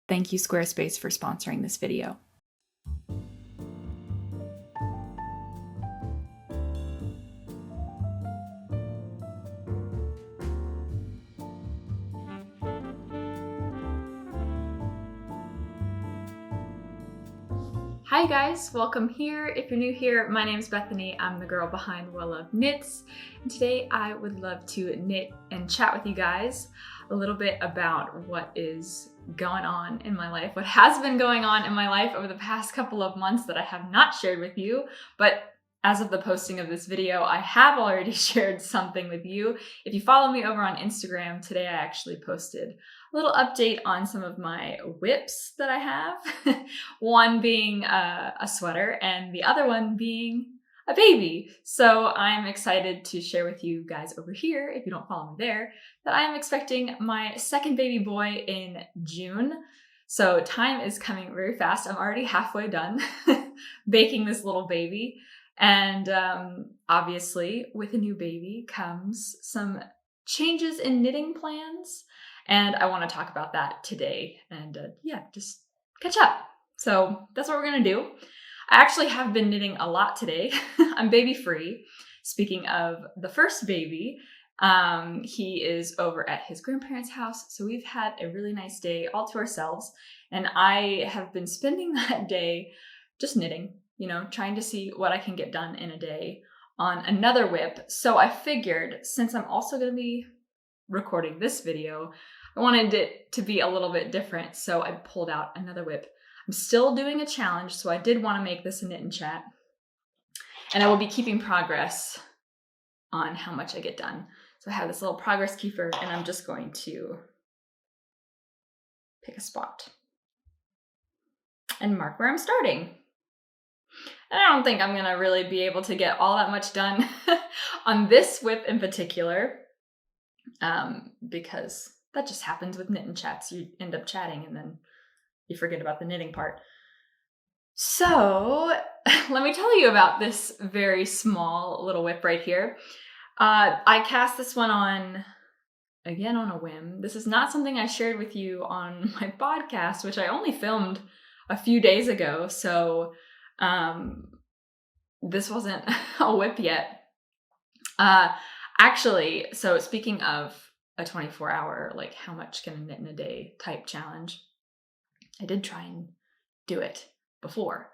Thank you, Squarespace, for sponsoring this video. Hi guys, welcome here. If you're new here, my name is Bethany. I'm the girl behind Well Love Knits. And today I would love to knit and chat with you guys a little bit about what is going on in my life, what has been going on in my life over the past couple of months that I have not shared with you, but as of the posting of this video, I have already shared something with you. If you follow me over on Instagram, today I actually posted a little update on some of my whips that I have. One being a sweater and the other one being a baby. So I'm excited to share with you guys over here, if you don't follow me there, that I am expecting my second baby boy in June. So time is coming very fast. I'm already halfway done baking this little baby. And obviously with a new baby comes some changes in knitting plans. And I want to talk about that today and just catch up. So that's what we're going to do. I actually have been knitting a lot today. I'm baby free. Speaking of the first baby, he is over at his grandparents' house. So we've had a really nice day all to ourselves. And I have been spending that day just knitting, trying to see what I can get done in a day on another whip. So I figured, since I'm also going to be recording this video, I wanted it to be a little bit different. So I pulled out another whip. I'm still doing a challenge, so I did want to make this a knit and chat. And I will be keeping progress on how much I get done. So I have this little progress keeper, and I'm just going to pick a spot and mark where I'm starting. And I don't think I'm going to really be able to get all that much done on this whip in particular, because that just happens with knit and chats. You end up chatting and then you forget about the knitting part. So let me tell you about this very small little whip right here. I cast this one on, again, on a whim. This is not something I shared with you on my podcast, which I only filmed a few days ago. So this wasn't a whip yet. Actually, so speaking of a 24-hour, like how much can I knit in a day type challenge, I did try and do it before.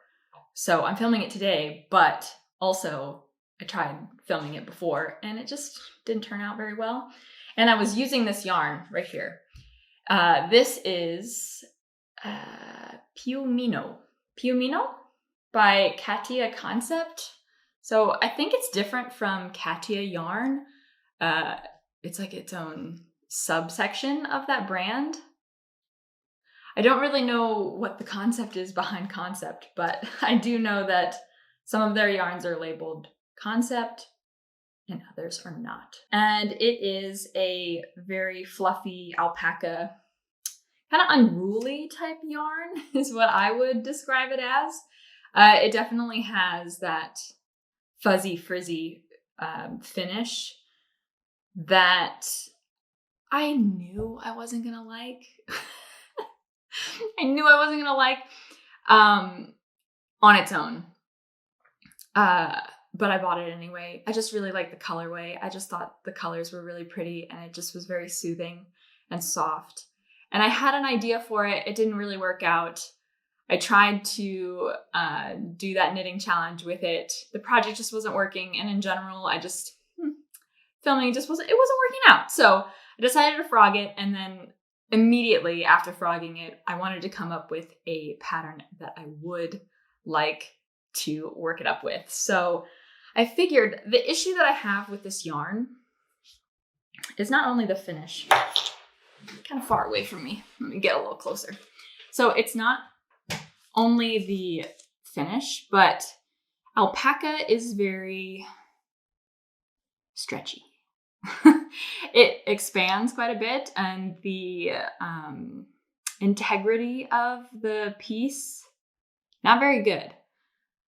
So I'm filming it today, but also I tried filming it before and it just didn't turn out very well. And I was using this yarn right here. This is Piumino by Katia Concept. So I think it's different from Katia yarn. It's like its own subsection of that brand. I don't really know what the concept is behind Concept, but I do know that some of their yarns are labeled Concept and others are not. And it is a very fluffy alpaca, kind of unruly type yarn is what I would describe it as. It definitely has that fuzzy, frizzy finish that I knew I wasn't gonna like. I knew I wasn't gonna like on its own. But I bought it anyway. I just really like the colorway. I just thought the colors were really pretty and it just was very soothing and soft. And I had an idea for it. It didn't really work out. I tried to do that knitting challenge with it. The project just wasn't working. And in general, filming just wasn't working out. So I decided to frog it. And then immediately after frogging it, I wanted to come up with a pattern that I would like to work it up with. So I figured the issue that I have with this yarn is not only the finish, kind of far away from me. Let me get a little closer. So it's not only the finish, but alpaca is very stretchy. It expands quite a bit, and the integrity of the piece, not very good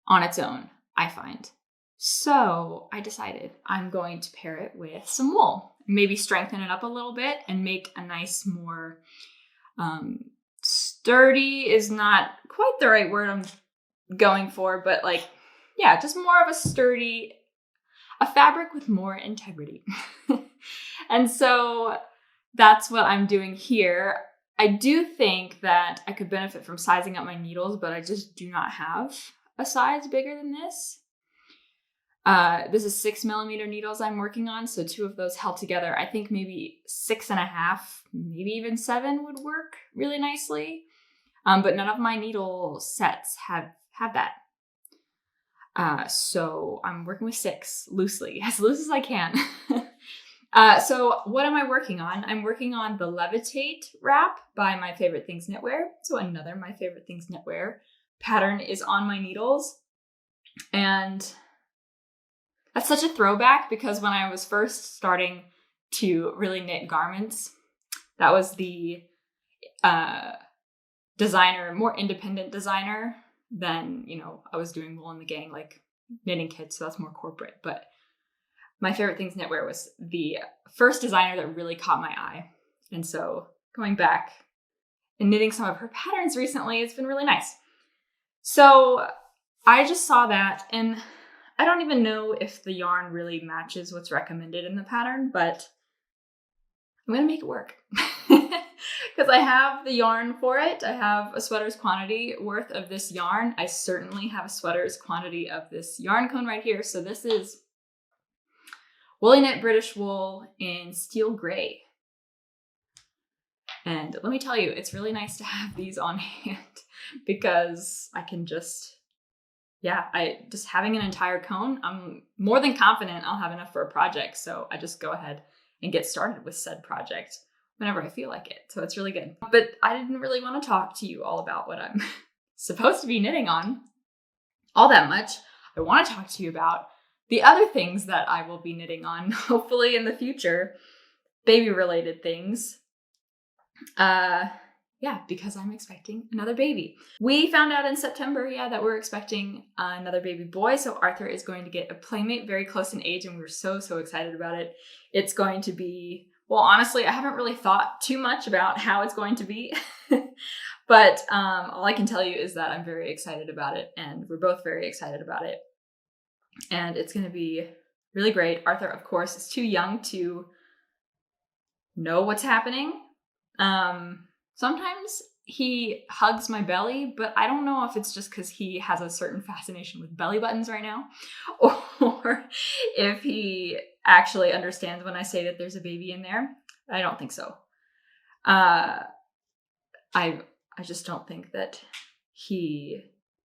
on its own, I find. So I decided I'm going to pair it with some wool, maybe strengthen it up a little bit and make a nice, more sturdy is not quite the right word I'm going for, but like, yeah, just more of a sturdy, a fabric with more integrity. And so that's what I'm doing here. I do think that I could benefit from sizing up my needles, but I just do not have a size bigger than this. This is 6mm needles I'm working on, so 2 of those held together. I think maybe 6.5, maybe even 7 would work really nicely. But none of my needle sets have that. So I'm working with 6 loosely, as loose as I can. So what am I working on? I'm working on the Levitate wrap by My Favorite Things Knitwear. So another My Favorite Things Knitwear pattern is on my needles. And that's such a throwback because when I was first starting to really knit garments, that was the designer, more independent designer than, you know, I was doing Wool in the Gang, like knitting kits, so that's more corporate. But My Favorite Things Knitwear was the first designer that really caught my eye. And so going back and knitting some of her patterns recently, it's been really nice. So I just saw that, and I don't even know if the yarn really matches what's recommended in the pattern, but I'm gonna make it work. Because I have the yarn for it. I have a sweater's quantity worth of this yarn. I certainly have a sweater's quantity of this yarn cone right here. So this is Woolly Knit British Wool in Steel Gray. And let me tell you, it's really nice to have these on hand because I can just, just having an entire cone, I'm more than confident I'll have enough for a project. So I just go ahead and get started with said project whenever I feel like it. So it's really good. But I didn't really want to talk to you all about what I'm supposed to be knitting on all that much. I want to talk to you about the other things that I will be knitting on, hopefully in the future, baby related things. Because I'm expecting another baby. We found out in September, that we're expecting another baby boy. So Arthur is going to get a playmate very close in age, and we're so excited about it. It's going to be, well, honestly, I haven't really thought too much about how it's going to be, but all I can tell you is that I'm very excited about it, and we're both very excited about it. And it's going to be really great. Arthur, of course, is too young to know what's happening. Sometimes he hugs my belly, but I don't know if it's just because he has a certain fascination with belly buttons right now, or if he actually understands when I say that there's a baby in there. I don't think so. I just don't think that he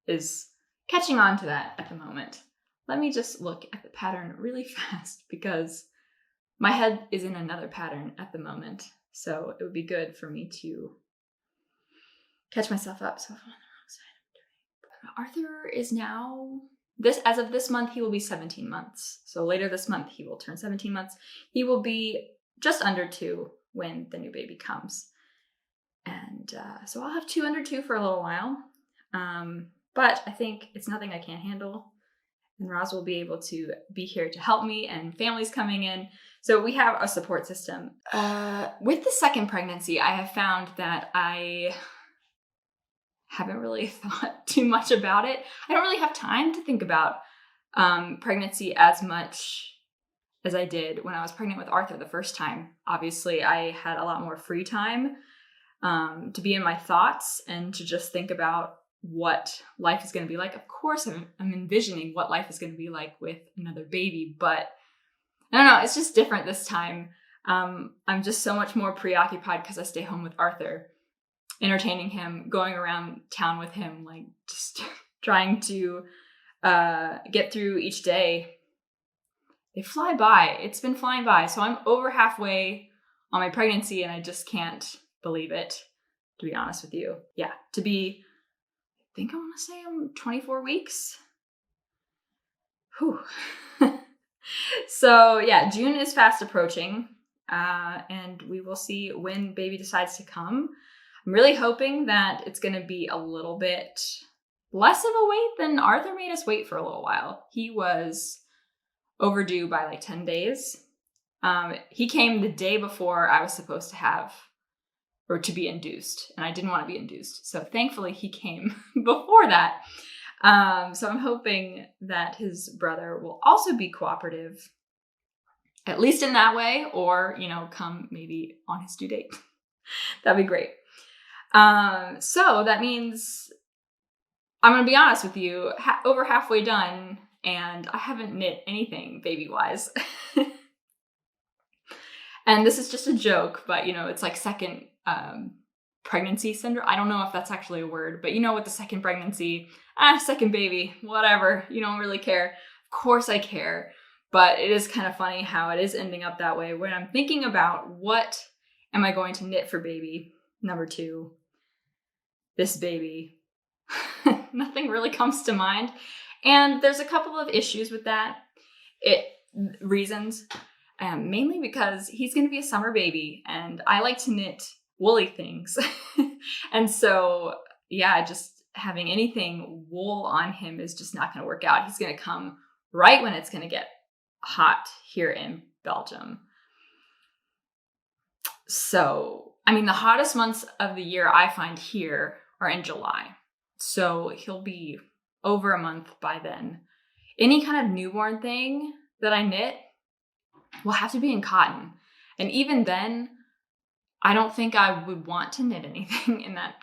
is catching on to that at the moment. Let me just look at the pattern really fast because my head is in another pattern at the moment. So it would be good for me to catch myself up. So if I'm on the wrong side, Arthur is now, as of this month, he will be 17 months. So later this month, he will turn 17 months. He will be just under 2 when the new baby comes. And so I'll have 2 under 2 for a little while. But I think it's nothing I can't handle. And Roz will be able to be here to help me, and families coming in. So we have a support system. With the second pregnancy, I have found that I haven't really thought too much about it. I don't really have time to think about pregnancy as much as I did when I was pregnant with Arthur the first time. Obviously, I had a lot more free time to be in my thoughts and to just think about what life is going to be like. Of course, I'm envisioning what life is going to be like with another baby, but I don't know, it's just different this time. I'm just so much more preoccupied because I stay home with Arthur, entertaining him, going around town with him, like just trying to get through each day. They fly by. It's been flying by. So I'm over halfway on my pregnancy, and I just can't believe it, to be honest with you. Yeah, to be, I think I want to say I'm 24 weeks. Whew. So yeah, June is fast approaching, and we will see when baby decides to come. I'm really hoping that it's going to be a little bit less of a wait than Arthur made us wait for a little while. He was overdue by like 10 days. He came the day before I was supposed to have or to be induced, and I didn't want to be induced. So thankfully he came before that. So I'm hoping that his brother will also be cooperative, at least in that way, or, you know, come maybe on his due date. That'd be great. So that means I'm going to be honest with you, over halfway done, and I haven't knit anything baby-wise. And this is just a joke, but, you know, it's like second pregnancy syndrome. I don't know if that's actually a word, but you know, with the second pregnancy, second baby, whatever, you don't really care. Of course I care, but it is kind of funny how it is ending up that way when I'm thinking about what am I going to knit for baby number 2, this baby. Nothing really comes to mind. And there's a couple of issues with that. Reasons. Mainly because he's going to be a summer baby and I like to knit woolly things. And so, yeah, just having anything wool on him is just not going to work out. He's going to come right when it's going to get hot here in Belgium. So, I mean, the hottest months of the year I find here are in July. So he'll be over a month by then. Any kind of newborn thing that I knit will have to be in cotton. And even then, I don't think I would want to knit anything in that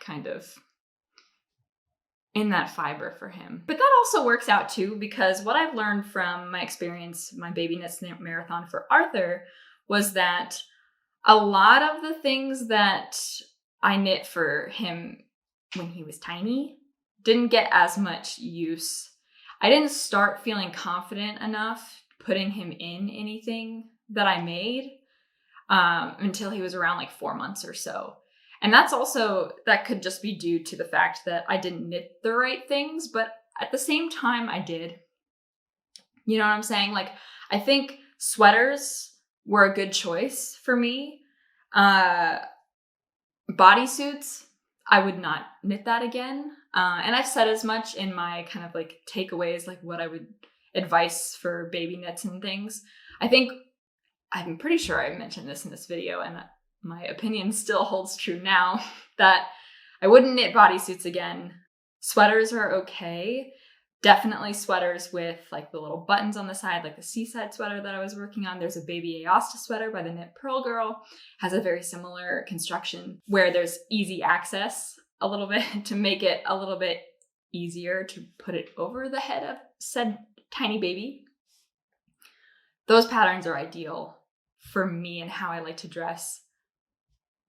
fiber for him. But that also works out too, because what I've learned from my experience, my Baby Knits Marathon for Arthur, was that a lot of the things that I knit for him when he was tiny didn't get as much use. I didn't start feeling confident enough putting him in anything that I made until he was around like 4 months or so. And that could just be due to the fact that I didn't knit the right things, but at the same time I did. You know what I'm saying? Like, I think sweaters were a good choice for me. Bodysuits, I would not knit that again. And I've said as much in my kind of like takeaways, like what I would advice for baby knits and things. I'm pretty sure I mentioned this in this video, and my opinion still holds true now, that I wouldn't knit bodysuits again. Sweaters are okay. Definitely sweaters with like the little buttons on the side, like the seaside sweater that I was working on. There's a Baby Aosta sweater by the Knit Pearl Girl, has a very similar construction where there's easy access a little bit to make it a little bit easier to put it over the head of said tiny baby. Those patterns are ideal for me and how I like to dress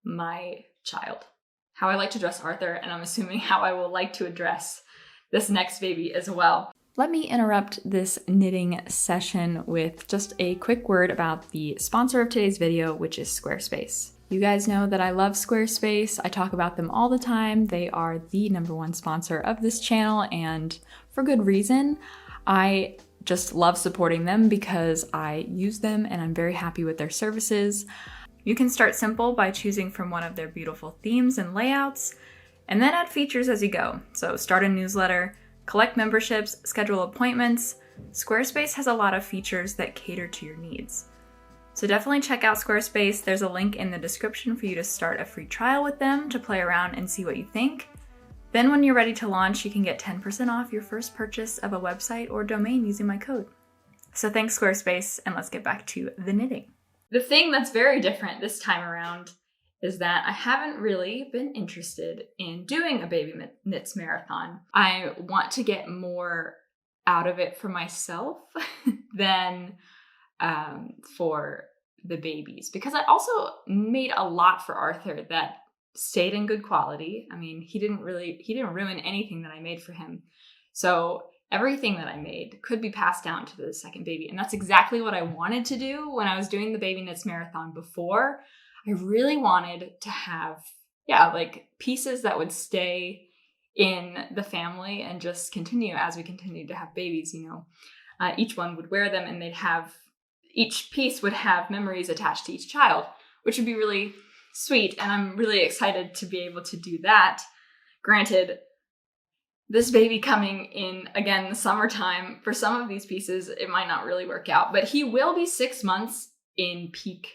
my child, how I like to dress Arthur, and I'm assuming how I will like to address this next baby as well. Let me interrupt this knitting session with just a quick word about the sponsor of today's video, which is Squarespace. You guys know that I love Squarespace. I talk about them all the time. They are the #1 sponsor of this channel, and for good reason. I just love supporting them because I use them and I'm very happy with their services. You can start simple by choosing from one of their beautiful themes and layouts, and then add features as you go. So start a newsletter, collect memberships, schedule appointments. Squarespace has a lot of features that cater to your needs. So definitely check out Squarespace. There's a link in the description for you to start a free trial with them to play around and see what you think. Then when you're ready to launch, you can get 10% off your first purchase of a website or domain using my code. So thanks, Squarespace, and let's get back to the knitting. The thing that's very different this time around is that I haven't really been interested in doing a Baby Knits Marathon. I want to get more out of it for myself than for the babies, because I also made a lot for Arthur that stayed in good quality. I mean, he didn't ruin anything that I made for him. So everything that I made could be passed down to the second baby. And that's exactly what I wanted to do when I was doing the Baby Knits Marathon before. I really wanted to have, like pieces that would stay in the family and just continue as we continue to have babies, you know. Each one would wear them and each piece would have memories attached to each child, which would be really sweet. And I'm really excited to be able to do that. Granted, this baby coming in again in the summertime, for some of these pieces, it might not really work out, but he will be 6 months in peak,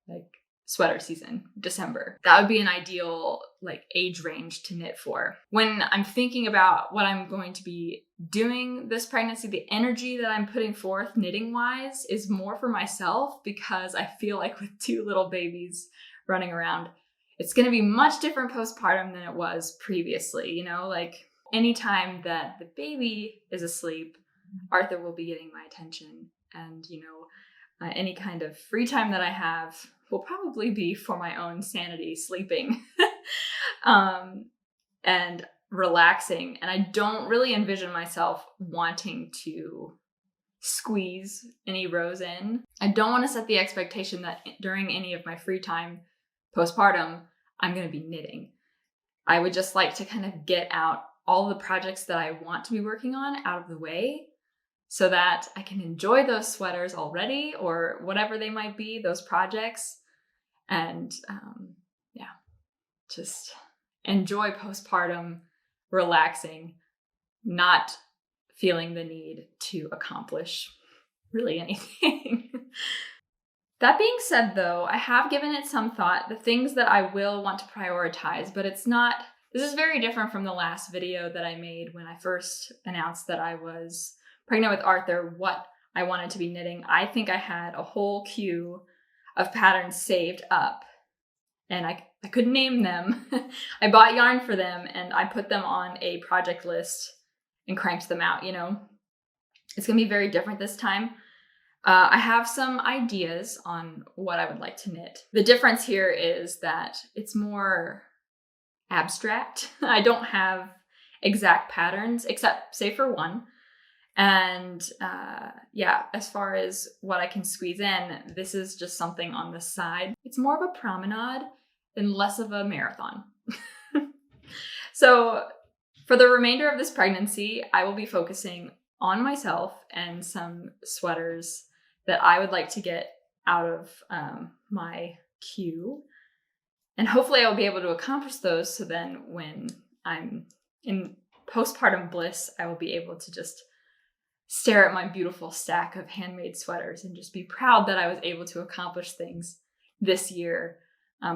like sweater season, December. That would be an ideal like age range to knit for. When I'm thinking about what I'm going to be doing this pregnancy, the energy that I'm putting forth knitting wise is more for myself, because I feel like with 2 little babies running around, it's going to be much different postpartum than it was previously. You know, like anytime that the baby is asleep, Arthur will be getting my attention, and you know, any kind of free time that I have will probably be for my own sanity, sleeping and relaxing. And I don't really envision myself wanting to squeeze any rows in. I don't want to set the expectation that during any of my free time postpartum, I'm going to be knitting. I would just like to kind of get out all the projects that I want to be working on out of the way, so that I can enjoy those sweaters already, or whatever they might be, those projects, and just enjoy postpartum, relaxing, not feeling the need to accomplish really anything. That being said though, I have given it some thought, the things that I will want to prioritize, but this is very different from the last video that I made when I first announced that I was pregnant with Arthur, what I wanted to be knitting. I think I had a whole queue of patterns saved up, and I couldn't name them. I bought yarn for them and I put them on a project list and cranked them out, you know. It's gonna be very different this time. I have some ideas on what I would like to knit. The difference here is that it's more abstract. I don't have exact patterns, except say for one. And as far as what I can squeeze in, this is just something on the side. It's more of a promenade and less of a marathon. So for the remainder of this pregnancy, I will be focusing on myself and some sweaters that I would like to get out of my queue. And hopefully I'll be able to accomplish those, so then when I'm in postpartum bliss, I will be able to just stare at my beautiful stack of handmade sweaters and just be proud that I was able to accomplish things this year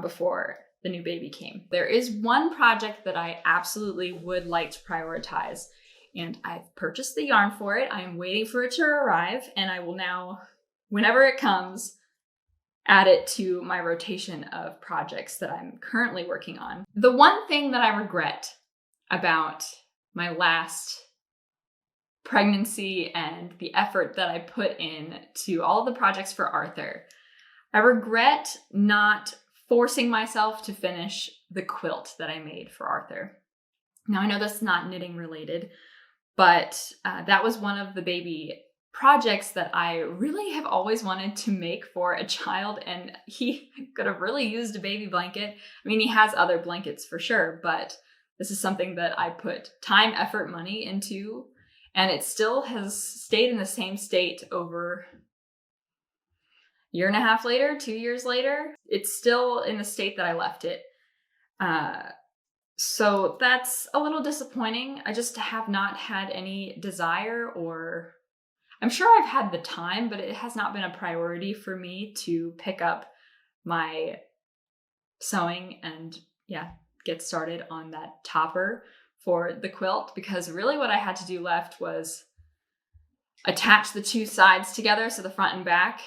before the new baby came. There is one project that I absolutely would like to prioritize, and I've purchased the yarn for it. I am waiting for it to arrive, and I will now, whenever it comes, add it to my rotation of projects that I'm currently working on. The one thing that I regret about my last pregnancy and the effort that I put in to all the projects for Arthur, I regret not forcing myself to finish the quilt that I made for Arthur. Now I know that's not knitting related, but that was one of the baby projects that I really have always wanted to make for a child, and he could have really used a baby blanket. I mean, he has other blankets for sure, but this is something that I put time, effort, money into, and it still has stayed in the same state over a year and a half later, 2 years later. It's still in the state that I left it. So that's a little disappointing. I just have not had any desire, or I'm sure I've had the time, but it has not been a priority for me to pick up my sewing and get started on that topper for the quilt, because really what I had to do left was attach the 2 sides together, so the front and back.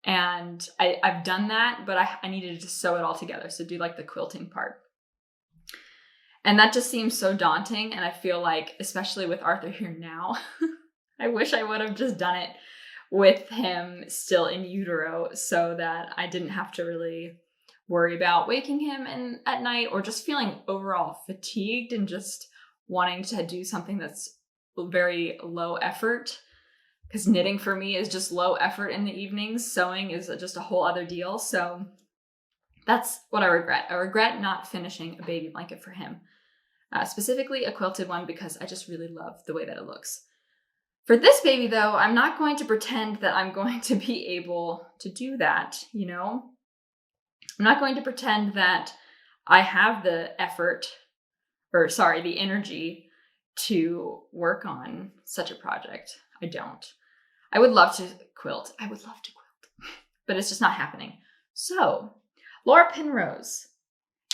And I've done that, but I needed to sew it all together, so do like the quilting part. And that just seems so daunting, and I feel like, especially with Arthur here now, I wish I would have just done it with him still in utero, so that I didn't have to really worry about waking him at night, or just feeling overall fatigued and just wanting to do something that's very low effort. Because knitting for me is just low effort in the evenings. Sewing is just a whole other deal. So that's what I regret. I regret not finishing a baby blanket for him. Specifically a quilted one, because I just really love the way that it looks. For this baby though, I'm not going to pretend that I'm going to be able to do that, you know? I'm not going to pretend that I have the the energy to work on such a project. I don't. I would love to quilt. But it's just not happening. So Laura Penrose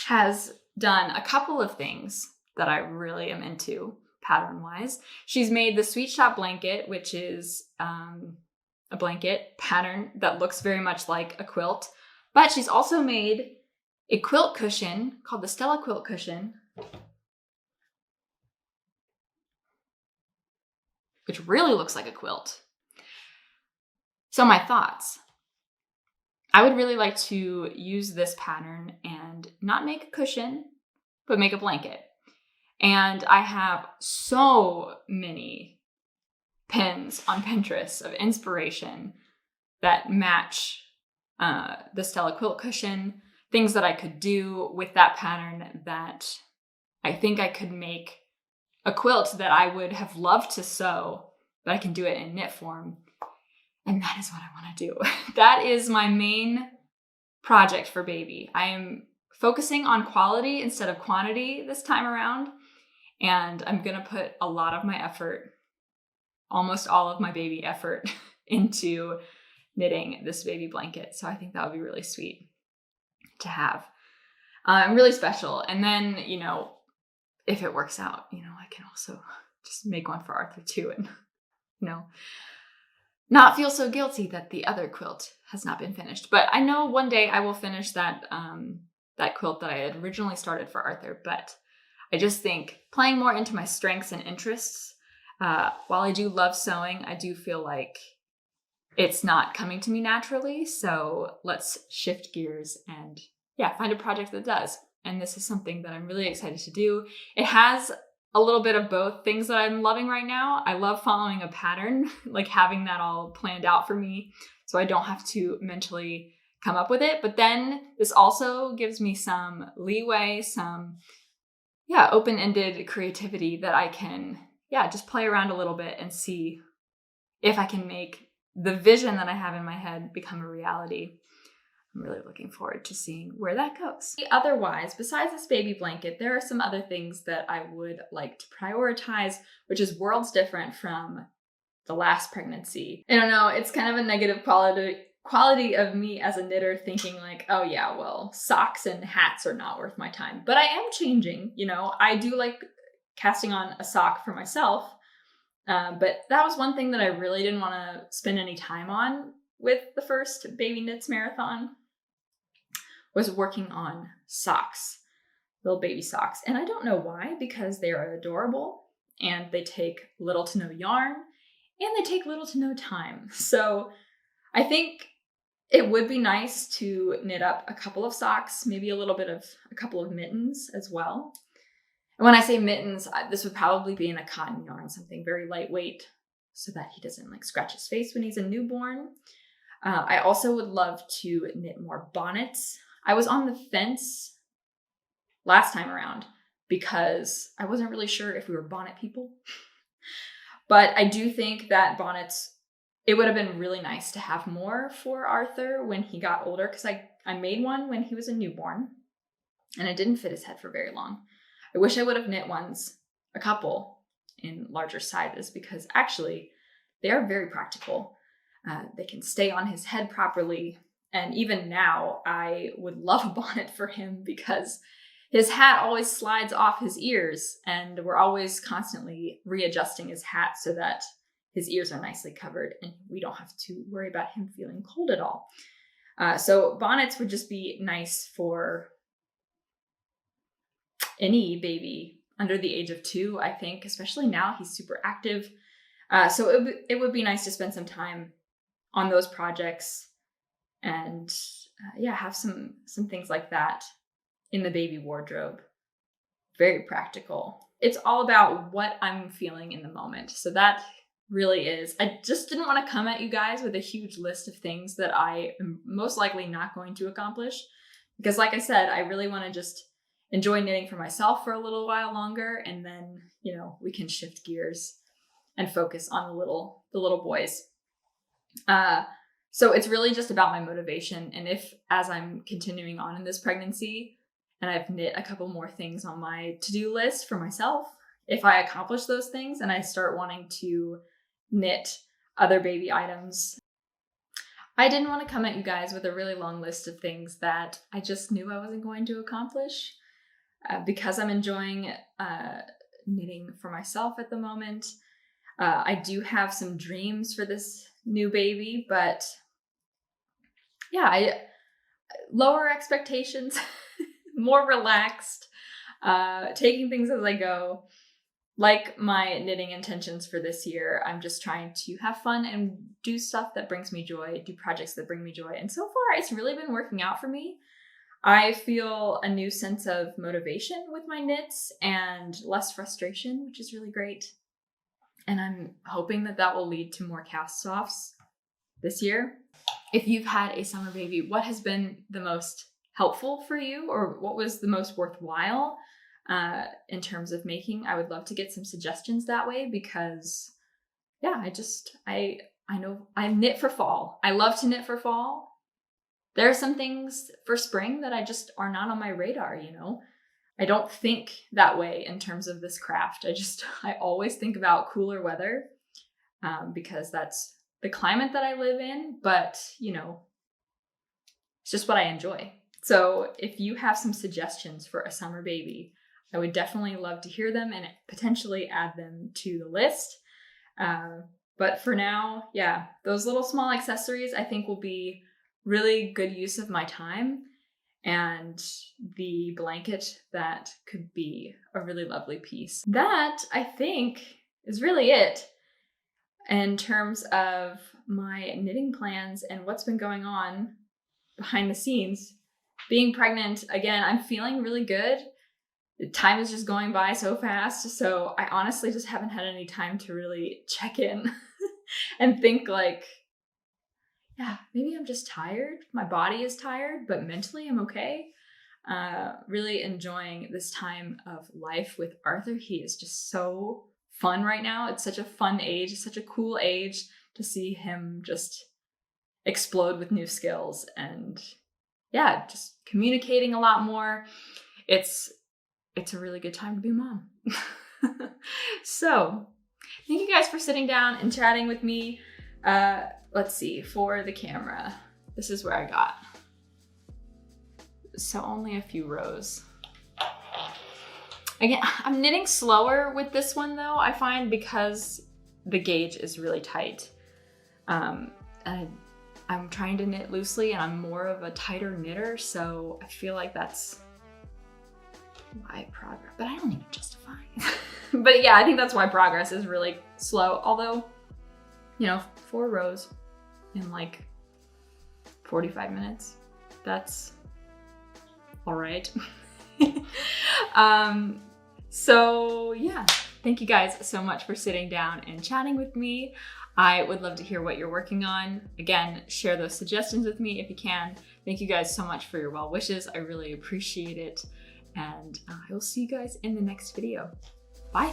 has done a couple of things that I really am into pattern-wise. She's made the Sweet Shop blanket, which is a blanket pattern that looks very much like a quilt, but she's also made a quilt cushion called the Stella Quilt Cushion, which really looks like a quilt. So my thoughts. I would really like to use this pattern and not make a cushion, but make a blanket. And I have so many pins on Pinterest of inspiration that match the Stella Quilt Cushion, things that I could do with that pattern that I think I could make a quilt that I would have loved to sew, but I can do it in knit form. And that is what I want to do. That is my main project for baby. I am focusing on quality instead of quantity this time around. And I'm going to put a lot of my effort, almost all of my baby effort, into knitting this baby blanket. So I think that would be really sweet to have. Really special. And then, you know, if it works out, you know, I can also just make one for Arthur too, and, you know, not feel so guilty that the other quilt has not been finished. But I know one day I will finish that that quilt that I had originally started for Arthur. But I just think playing more into my strengths and interests, while I do love sewing, I do feel like it's not coming to me naturally. So let's shift gears and find a project that does. And this is something that I'm really excited to do. It has a little bit of both things that I'm loving right now. I love following a pattern, like having that all planned out for me so I don't have to mentally come up with it. But then this also gives me some leeway, some open-ended creativity that I can just play around a little bit and see if I can make the vision that I have in my head become a reality. I'm really looking forward to seeing where that goes. Otherwise, besides this baby blanket, there are some other things that I would like to prioritize, which is worlds different from the last pregnancy. I don't know, it's kind of a negative quality of me as a knitter thinking like, oh yeah, well, socks and hats are not worth my time. But I am changing, you know, I do like casting on a sock for myself. But that was one thing that I really didn't want to spend any time on with the first Baby Knits Marathon, was working on socks, little baby socks. And I don't know why, because they are adorable and they take little to no yarn and they take little to no time. So I think it would be nice to knit up a couple of socks, maybe a couple of mittens as well. And when I say mittens, this would probably be in a cotton yarn, something very lightweight so that he doesn't like scratch his face when he's a newborn. I also would love to knit more bonnets. I was on the fence last time around because I wasn't really sure if we were bonnet people. But I do think that bonnets, it would have been really nice to have more for Arthur when he got older, because I made one when he was a newborn and it didn't fit his head for very long. I wish I would have knit a couple in larger sizes, because actually they are very practical. They can stay on his head properly. And even now, I would love a bonnet for him because his hat always slides off his ears, and we're always constantly readjusting his hat so that his ears are nicely covered and we don't have to worry about him feeling cold at all. So bonnets would just be nice for any baby under the age of 2, I think, especially now he's super active. So it would be nice to spend some time on those projects and have some things like that in the baby wardrobe. Very practical. It's all about what I'm feeling in the moment. So that really is. I just didn't want to come at you guys with a huge list of things that I am most likely not going to accomplish, because like I said, I really want to just enjoy knitting for myself for a little while longer, and then, you know, we can shift gears and focus on the little boys. So it's really just about my motivation. And if, as I'm continuing on in this pregnancy and I've knit a couple more things on my to-do list for myself, if I accomplish those things and I start wanting to knit other baby items, I didn't want to come at you guys with a really long list of things that I just knew I wasn't going to accomplish. Because I'm enjoying knitting for myself at the moment. I do have some dreams for this new baby, but yeah, lower expectations, more relaxed, taking things as I go. Like my knitting intentions for this year, I'm just trying to have fun and do stuff that brings me joy, do projects that bring me joy. And so far, it's really been working out for me. I feel a new sense of motivation with my knits and less frustration, which is really great. And I'm hoping that that will lead to more cast-offs this year. If you've had a summer baby, what has been the most helpful for you, or what was the most worthwhile in terms of making? I would love to get some suggestions that way, because yeah, I know I knit for fall. I love to knit for fall. There are some things for spring that I just are not on my radar, you know? I don't think that way in terms of this craft. I always think about cooler weather because that's the climate that I live in, but you know, it's just what I enjoy. So if you have some suggestions for a summer baby, I would definitely love to hear them and potentially add them to the list. But for now, yeah, those little small accessories I think will be really good use of my time, and the blanket that could be a really lovely piece. That, I think, is really it in terms of my knitting plans and what's been going on behind the scenes. Being pregnant, again, I'm feeling really good. The time is just going by so fast, so I honestly just haven't had any time to really check in and think like, yeah, maybe I'm just tired. My body is tired, but mentally I'm okay. Really enjoying this time of life with Arthur. He is just so fun right now. It's such a fun age. It's such a cool age to see him just explode with new skills and yeah, just communicating a lot more. It's a really good time to be a mom. So thank you guys for sitting down and chatting with me. Let's see, for the camera, this is where I got. So only a few rows. Again, I'm knitting slower with this one though, I find, because the gauge is really tight. And I'm trying to knit loosely and I'm more of a tighter knitter, so I feel like that's why progress, but I don't even justify. But yeah, I think that's why progress is really slow. Although, you know, 4 rows in like 45 minutes, that's all right. So yeah, thank you guys so much for sitting down and chatting with me. I would love to hear what you're working on. Again, share those suggestions with me if you can. Thank you guys so much for your well wishes. I really appreciate it. And I will see you guys in the next video. Bye.